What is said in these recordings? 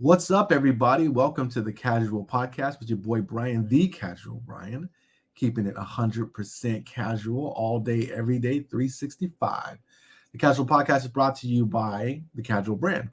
What's up, everybody? Welcome to the Casual Podcast with your boy Brian, the Casual Brian, keeping it 100% casual all day, every day, 365. The Casual Podcast is brought to you by the Casual Brand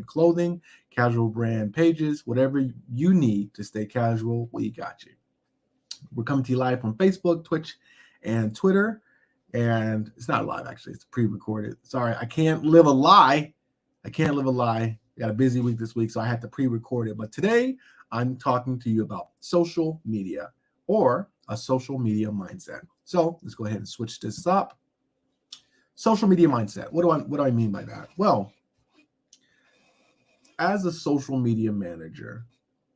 clothing, Casual Brand pages, whatever you need to stay casual, we got you. We're coming to you live from Facebook, Twitch, and Twitter. And it's not live, actually. It's pre-recorded. Sorry, I can't live a lie. I got a busy week this week, so I had to pre-record it. But today, I'm talking to you about social media or a social media mindset. So let's go ahead and switch this up. Social media mindset. What do I mean by that? Well, as a social media manager,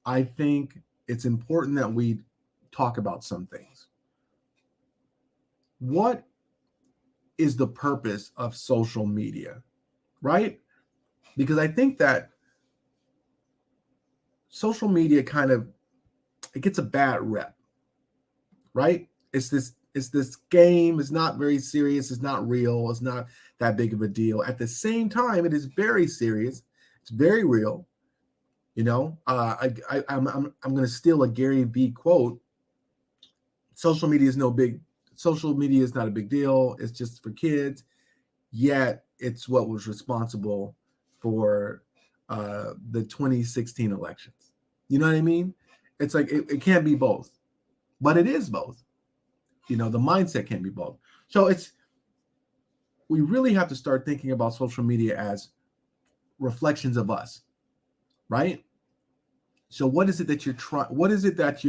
I think it's important that we talk about some things. What is the purpose of social media, right? Because I think that social media it gets a bad rep, right? It's this game. It's not very serious. It's not real. It's not that big of a deal. At the same time, it is very serious. It's very real. I'm going to steal a Gary Vee quote. Social media is not a big deal. It's just for kids. Yet it's what was responsible for the 2016 elections. You know what I mean? It's like it can't be both, but it is both. The mindset can be both. So we really have to start thinking about social media as reflections of us, right? So what is it that you're trying? What is it that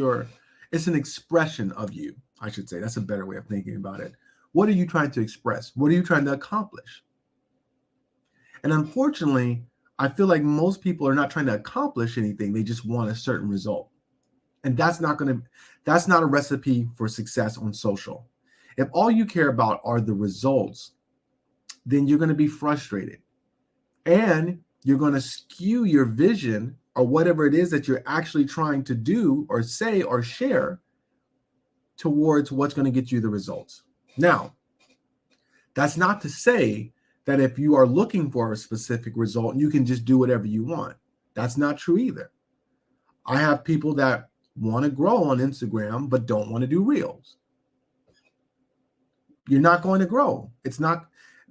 it's an expression of you, I should say. That's a better way of thinking about it. What are you trying to express? What are you trying to accomplish? And unfortunately, I feel like most people are not trying to accomplish anything. They just want a certain result. And that's not a recipe for success on social. If all you care about are the results, then you're going to be frustrated. And you're going to skew your vision or whatever it is that you're actually trying to do or say or share towards what's going to get you the results. Now, that's not to say that if you are looking for a specific result, you can just do whatever you want. That's not true either. I have people that want to grow on Instagram, but don't want to do reels. You're not going to grow. It's not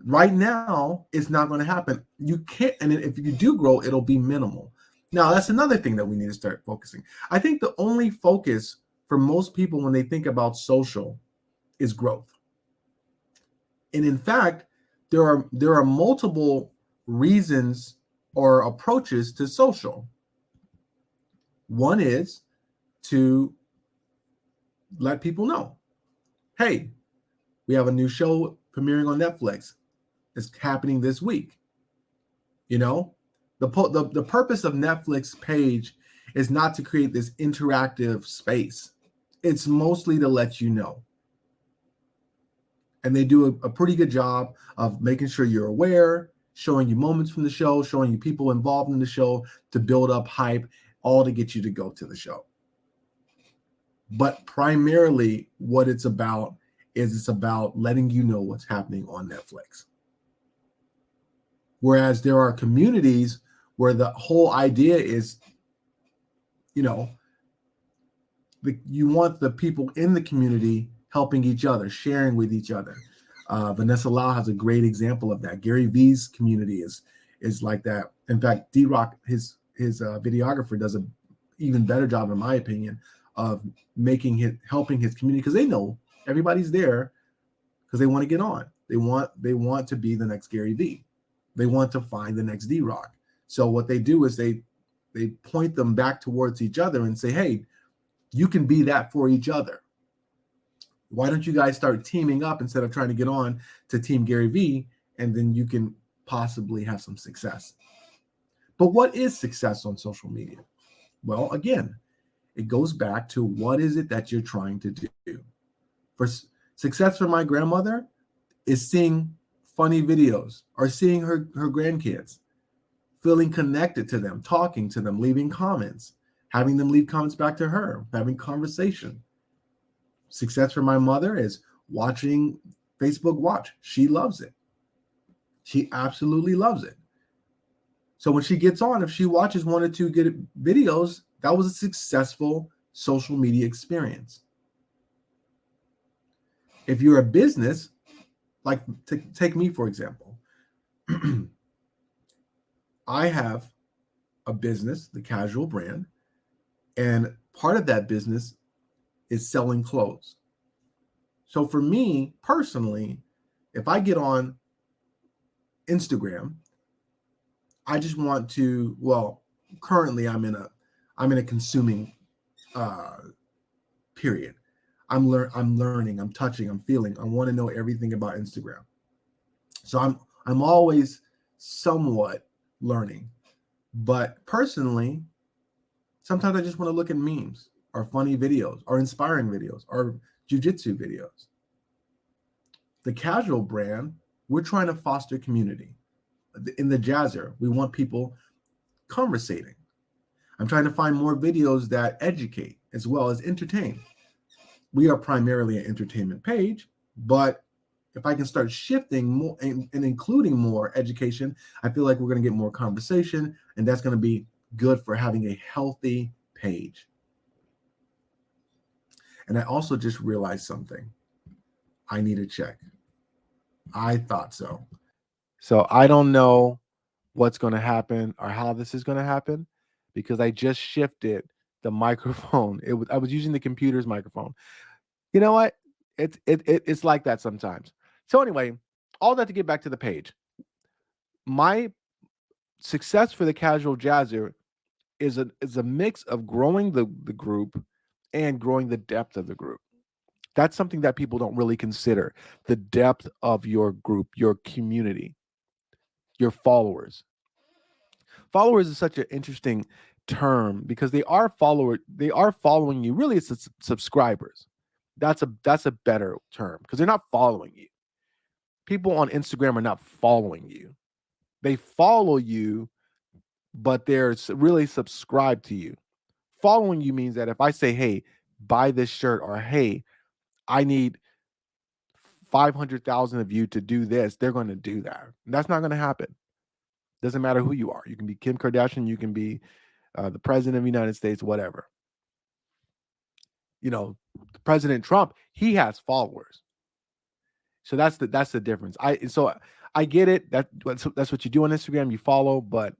right now. It's not going to happen. You can't. And if you do grow, it'll be minimal. Now, that's another thing that we need to start focusing. I think the only focus for most people when they think about social is growth. And in fact, there are multiple reasons or approaches to social. One is to let people know, hey, we have a new show premiering on Netflix. It's happening this week. The purpose of Netflix page is not to create this interactive space. It's mostly to let you know. And they do a pretty good job of making sure you're aware, showing you moments from the show, showing you people involved in the show to build up hype, all to get you to go to the show. But primarily what it's about letting you know what's happening on Netflix. Whereas there are communities where the whole idea is, you want the people in the community helping each other, sharing with each other. Vanessa Lau has a great example of that. Gary Vee's community is like that. In fact, D-Rock, his videographer, does an even better job, in my opinion, of helping his community, because they know everybody's there because they want to get on. They want to be the next Gary Vee. They want to find the next D-Rock. So what they do is they point them back towards each other and say, hey, you can be that for each other. Why don't you guys start teaming up instead of trying to get on to Team Gary Vee, and then you can possibly have some success. But what is success on social media? Well, again, it goes back to what is it that you're trying to do. For success for my grandmother is seeing funny videos or seeing her grandkids, feeling connected to them, talking to them, leaving comments, having them leave comments back to her, having conversation. Success for my mother is watching Facebook Watch. She loves it. She absolutely loves it. So when she gets on, if she watches 1 or 2 good videos, that was a successful social media experience. If you're a business, like take me for example, I have a business, the Casual brand, and part of that business is selling clothes. So for me personally, if I get on Instagram, I just want to, well, currently I'm in a consuming uh period. I'm learning, I'm touching, I'm feeling. I want to know everything about Instagram. So I'm always somewhat learning. But personally, sometimes I just want to look at memes or funny videos or inspiring videos or jujitsu videos. The Casual brand, we're trying to foster community. In the Jazzer, we want people conversating. I'm trying to find more videos that educate as well as entertain. We are primarily an entertainment page, but if I can start shifting more and including more education, I feel like we're going to get more conversation, and that's going to be good for having a healthy page. And I also just realized something. I need to check. I thought so. So I don't know what's going to happen or how this is going to happen because I just shifted the microphone. I was using the computer's microphone. You know what? It's like that sometimes. So anyway, all that to get back to the page. My success for the Casual Jazzer is a mix of growing the group and growing the depth of the group. That's something that people don't really consider. The depth of your group, your community, your followers. Followers is such an interesting term because they are following you. Really, it's subscribers. That's a better term because they're not following you. People on Instagram are not following you. They follow you, but they're really subscribed to you. Following you means that if I say, "Hey, buy this shirt," or "Hey, I need 500,000 of you to do this," they're going to do that. And that's not going to happen. Doesn't matter who you are. You can be Kim Kardashian. You can be the president of the United States, whatever. You know, President Trump, he has followers. So that's the difference. I get it. That's what you do on Instagram. You follow, but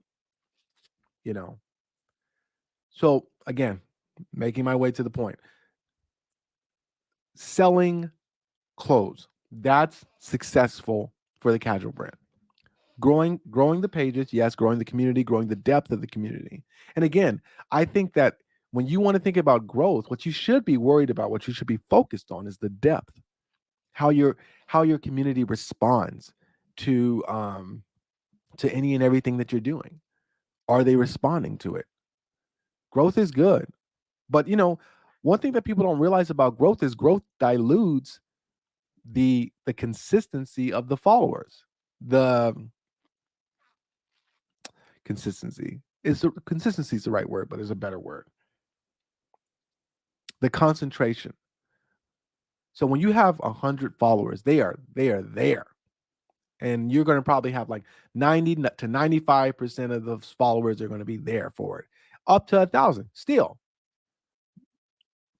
you know. So again, making my way to the point. Selling clothes. That's successful for the Casual brand. Growing the pages, yes, growing the community, growing the depth of the community. And again, I think that when you want to think about growth, what you should be worried about, what you should be focused on is the depth. How your community responds to any and everything that you're doing. Are they responding to it? Growth is good. But one thing that people don't realize about growth is growth dilutes the consistency of the followers. The consistency is the right word, but there's a better word. The concentration. So when you have 100 followers, they are there. And you're going to probably have like 90 to 95% of those followers are going to be there for it. Up to 1,000. Still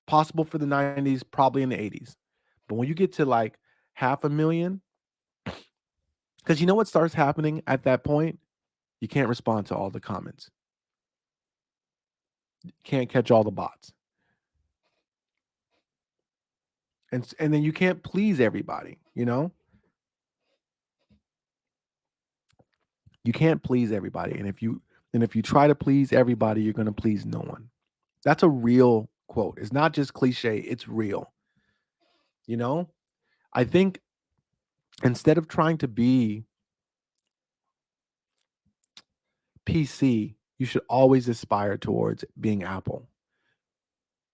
possible for the 90s, probably in the 80s. But when you get to like 500,000, because you know what starts happening at that point? You can't respond to all the comments. You can't catch all the bots. And then you can't please everybody, You can't please everybody. And if you try to please everybody, you're going to please no one. That's a real quote. It's not just cliche, it's real. I think instead of trying to be PC, you should always aspire towards being Apple.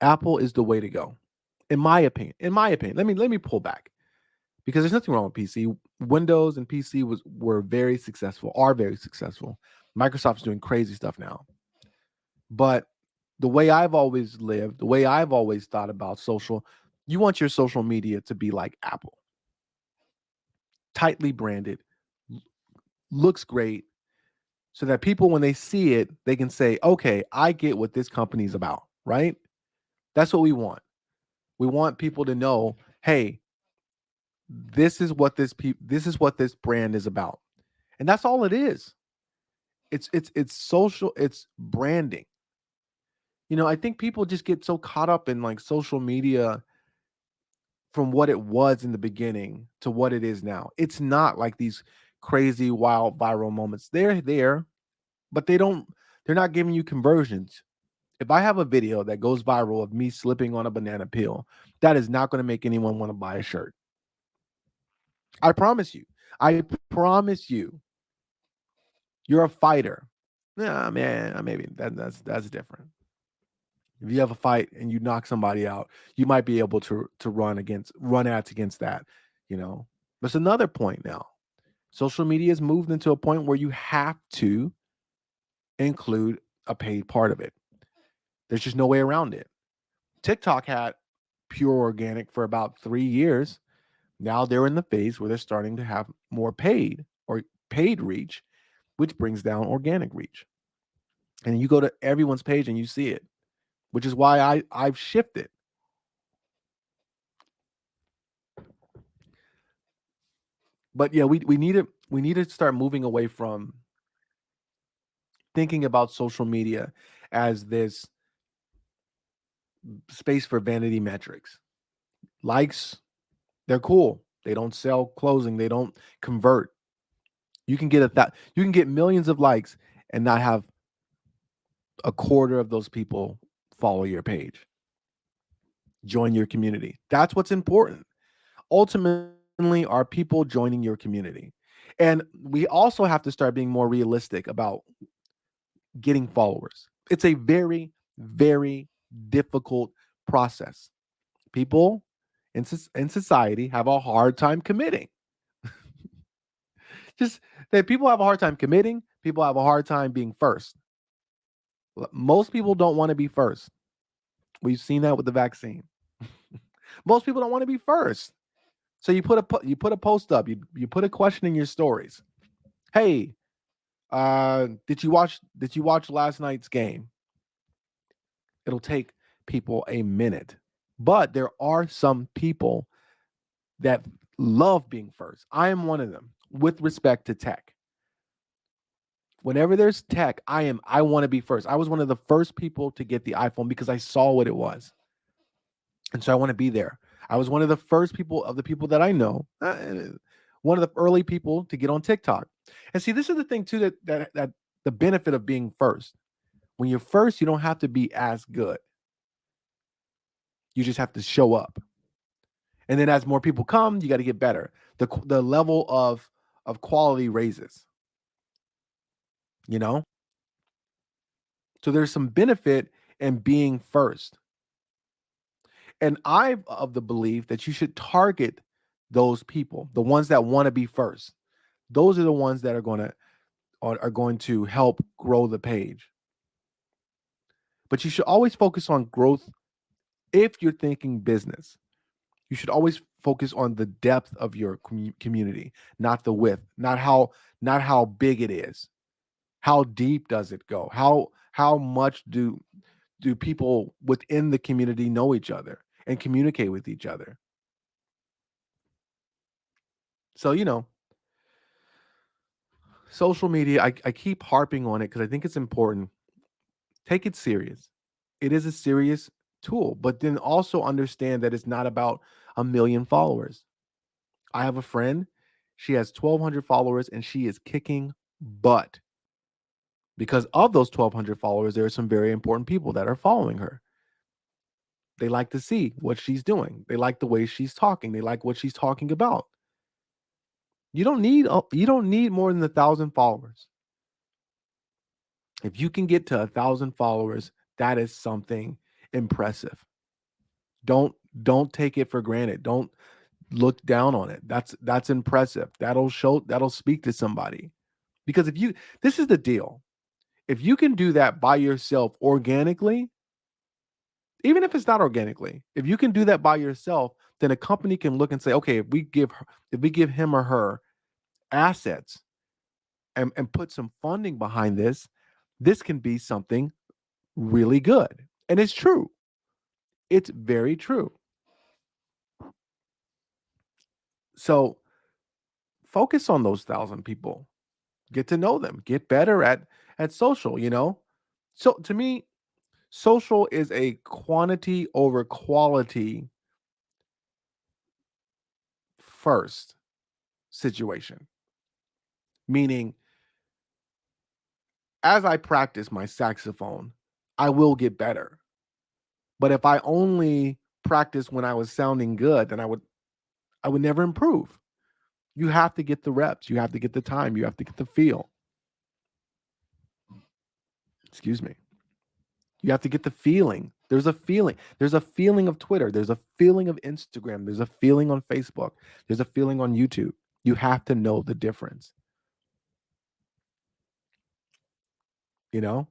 Apple is the way to go. In my opinion. Let me pull back. Because there's nothing wrong with PC. Windows and PC are very successful. Microsoft's doing crazy stuff now. But the way I've always lived, the way I've always thought about social, you want your social media to be like Apple. Tightly branded, looks great, so that people, when they see it, they can say, okay, I get what this company's about, right? That's what we want. We want people to know, hey, this is what this brand is about. And that's all it is. It's social, it's branding. I think people just get so caught up in like social media from what it was in the beginning to what it is now. It's not like these crazy wild viral moments. They're there, but they're not giving you conversions. If I have a video that goes viral of me slipping on a banana peel, that is not going to make anyone want to buy a shirt. I promise you. I promise you. You're a fighter. Yeah, man, maybe that's different. If you have a fight and you knock somebody out, you might be able to run ads against that, you know. There's another point now. Social media has moved into a point where you have to include a paid part of it. There's just no way around it. TikTok had pure organic for about 3 years. Now they're in the phase where they're starting to have more paid reach, which brings down organic reach. And you go to everyone's page and you see it, which is why I've shifted. But yeah, we need to start moving away from thinking about social media as this space for vanity metrics. Likes, they're cool. They don't sell clothing. They don't convert. You can get millions of likes and not have a quarter of those people follow your page, join your community. That's what's important. Ultimately, are people joining your community? And we also have to start being more realistic about getting followers. It's a very, very difficult process. People in society have a hard time committing. Just that people have a hard time committing, people have a hard time being first. Most people don't want to be first. We've seen that with the vaccine. Most people don't want to be first. So you put a post up, you put a question in your stories. Hey, did you watch last night's game? It'll take people a minute. But there are some people that love being first. I am one of them with respect to tech. Whenever there's tech, I want to be first. I was one of the first people to get the iPhone because I saw what it was. And so I want to be there. I was one of the first people of the people that I know, one of the early people to get on TikTok. And see, this is the thing too that the benefit of being first. When you're first, you don't have to be as good. You just have to show up. And then as more people come, you got to get better. The level of quality raises. You know? So there's some benefit in being first. And I'm of the belief that you should target those people, the ones that want to be first. Those are the ones that are going to help grow the page. But you should always focus on growth if you're thinking business. You should always focus on the depth of your community, not the width, not how big it is. How deep does it go? How much do people within the community know each other and communicate with each other? So, social media, I keep harping on it because I think it's important. Take it serious. It is a serious tool, but then also understand that it's not about a million followers. I have a friend, she has 1,200 followers and she is kicking butt. Because of those 1,200 followers, there are some very important people that are following her. They like to see what she's doing. They like the way she's talking. They like what she's talking about. You don't need more than 1,000 followers. If you can get to 1,000 followers, that is something impressive. Don't take it for granted. Don't look down on it. That's impressive. That'll speak to somebody. Because this is the deal. If you can do that by yourself organically, even if it's not organically, if you can do that by yourself, then a company can look and say, okay, if we give him or her assets, and put some funding behind this can be something really good. And it's true. It's very true. So focus on those 1,000 people. Get to know them. Get better at social. So to me, social is a quantity over quality first situation. Meaning, as I practice my saxophone, I will get better. But if I only practice when I was sounding good, then I would never improve. You have to get the reps, you have to get the time, you have to get the feel. Excuse me. You have to get the feeling. There's a feeling. There's a feeling of Twitter. There's a feeling of Instagram. There's a feeling on Facebook. There's a feeling on YouTube. You have to know the difference. You know,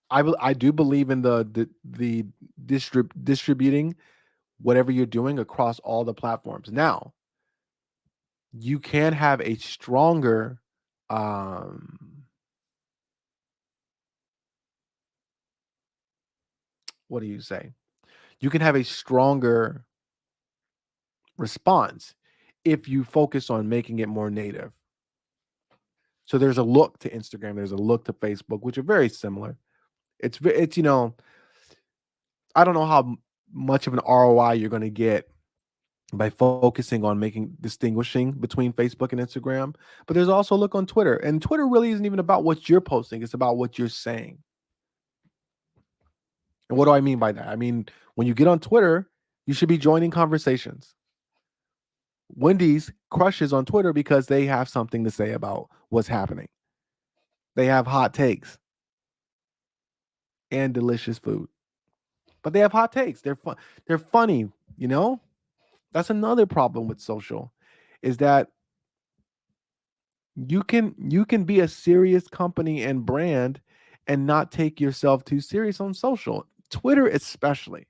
I do believe in the distributing whatever you're doing across all the platforms. Now, you can have a stronger what do you say? You can have a stronger response if you focus on making it more native. So there's a look to Instagram, there's a look to Facebook, which are very similar. It's I don't know how much of an ROI you're going to get by focusing on making distinguishing between Facebook and Instagram, but there's also a look on Twitter. And Twitter really isn't even about what you're posting, it's about what you're saying. And what do I mean by that? I mean, when you get on Twitter, you should be joining conversations. Wendy's crushes on Twitter because they have something to say about what's happening. They have hot takes and delicious food. But they have hot takes. They're fun. They're funny, you know? That's another problem with social is that you can be a serious company and brand and not take yourself too serious on social. Twitter especially.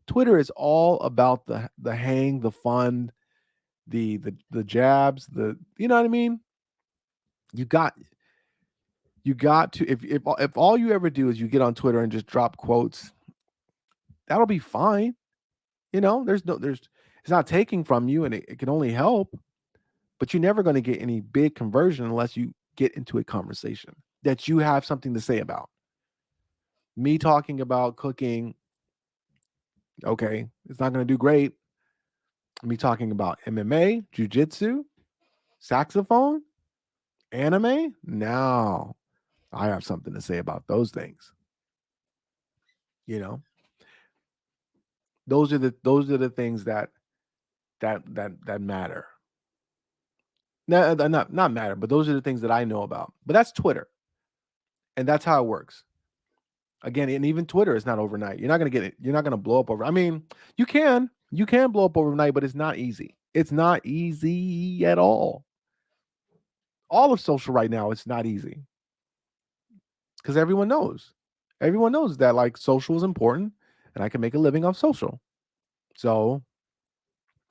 Twitter is all about the hang, the fun, the jabs, you know what I mean? You got you got to if all you ever do is you get on Twitter and just drop quotes, that'll be fine. There's it's not taking from you and it can only help, but you're never going to get any big conversion unless you get into a conversation that you have something to say about. Me talking about cooking, okay, it's not going to do great. Me talking about MMA, jujitsu, saxophone, anime, now I have something to say about those things. You know, those are the things that matter. Not matter, but those are the things that I know about. But that's Twitter, and that's how it works. Again, and even Twitter is not overnight. You're not gonna get it. You're not gonna blow up over. I mean, you can blow up overnight, but it's not easy. It's not easy at all. All of social right now, it's not easy because everyone knows. Everyone knows that like social is important, and I can make a living off social. So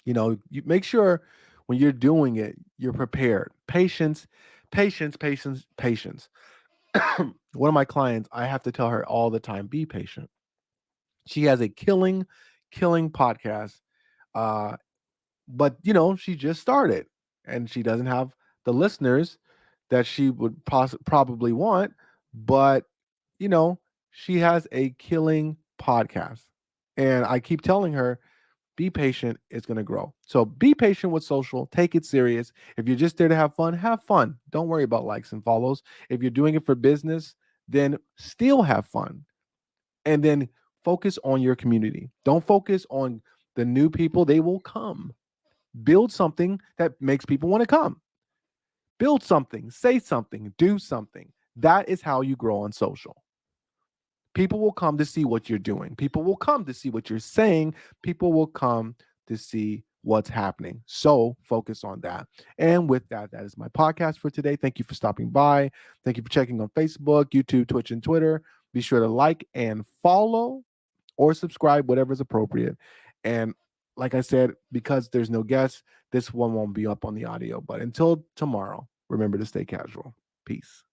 you make sure when you're doing it, you're prepared. Patience, patience, patience, patience. One of my clients, I have to tell her all the time, be patient. She has a killing podcast. Uh, but she just started and she doesn't have the listeners that she would probably want. But you know, she has a killing podcast. And I keep telling her, be patient, it's going to grow. So be patient with social, take it serious. If you're just there to have fun, have fun. Don't worry about likes and follows. If you're doing it for business, then still have fun. And then focus on your community. Don't focus on the new people, they will come. Build something that makes people want to come. Build something, say something, do something. That is how you grow on social. People will come to see what you're doing. People will come to see what you're saying. People will come to see what's happening. So focus on that. And with that, that is my podcast for today. Thank you for stopping by. Thank you for checking on Facebook, YouTube, Twitch, and Twitter. Be sure to like and follow or subscribe, whatever is appropriate. And like I said, because there's no guests, this one won't be up on the audio. But until tomorrow, Remember to stay casual. Peace.